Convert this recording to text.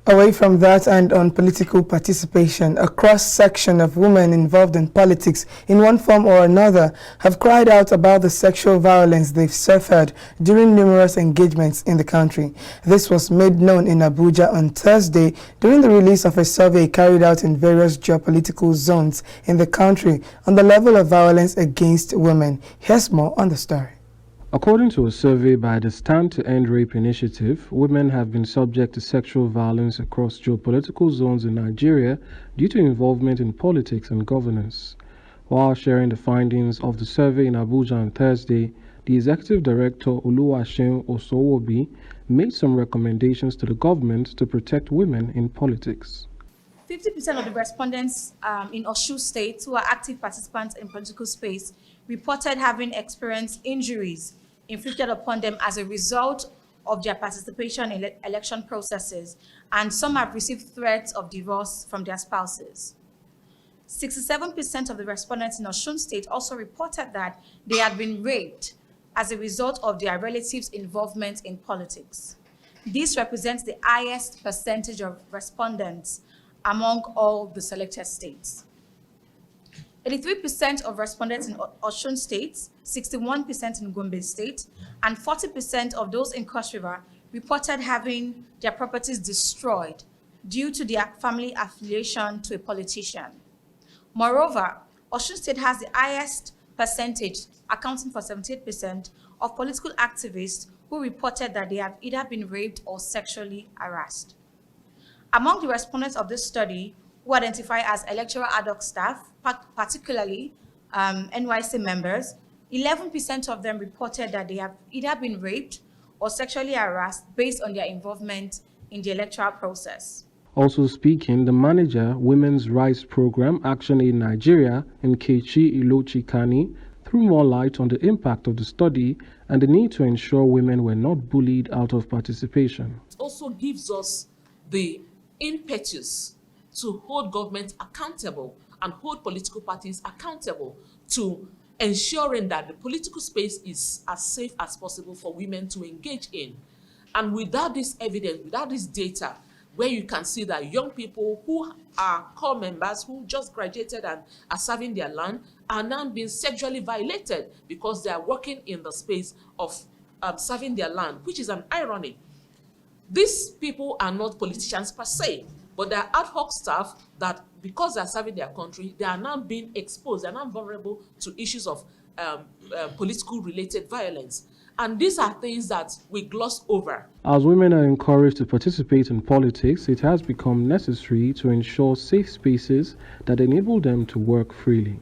Away from that and on political participation, a cross-section of women involved in politics in one form or another have cried out about the sexual violence they've suffered during numerous engagements in the country. This was made known in Abuja on Thursday during the release of a survey carried out in various geopolitical zones in the country on the level of violence against women. Here's more on the story. According to a survey by the Stand to End Rape Initiative, women have been subject to sexual violence across geopolitical zones in Nigeria due to involvement in politics and governance. While sharing the findings of the survey in Abuja on Thursday, the Executive Director Oluwaseun Osowobi made some recommendations to the government to protect women in politics. 50% of the respondents in Osun State who are active participants in political space reported having experienced injuries inflicted upon them as a result of their participation in election processes, and some have received threats of divorce from their spouses. 67% of the respondents in Osun State also reported that they had been raped as a result of their relatives' involvement in politics. This represents the highest percentage of respondents among all the selected states. 83% of respondents in Osun State, 61% in Gombe State, and 40% of those in Cross River reported having their properties destroyed due to their family affiliation to a politician. Moreover, Osun State has the highest percentage, accounting for 78%, of political activists who reported that they have either been raped or sexually harassed. Among the respondents of this study, who identify as electoral ad hoc staff, particularly NYC members, 11% of them reported that they have either been raped or sexually harassed based on their involvement in the electoral process. Also speaking, the manager, Women's Rights Program Action Aid Nigeria, Nkechi Ilochikani, threw more light on the impact of the study and the need to ensure women were not bullied out of participation. It also gives us the impetus to hold government accountable and hold political parties accountable to ensuring that the political space is as safe as possible for women to engage in. And without this evidence, without this data, where you can see that young people who are core members who just graduated and are serving their land are now being sexually violated because they are working in the space of serving their land, which is an irony. These people are not politicians per se, but they are ad hoc staff that, because they are serving their country, they are now being exposed, they are now vulnerable to issues of political related violence. And these are things that we gloss over. As women are encouraged to participate in politics, it has become necessary to ensure safe spaces that enable them to work freely.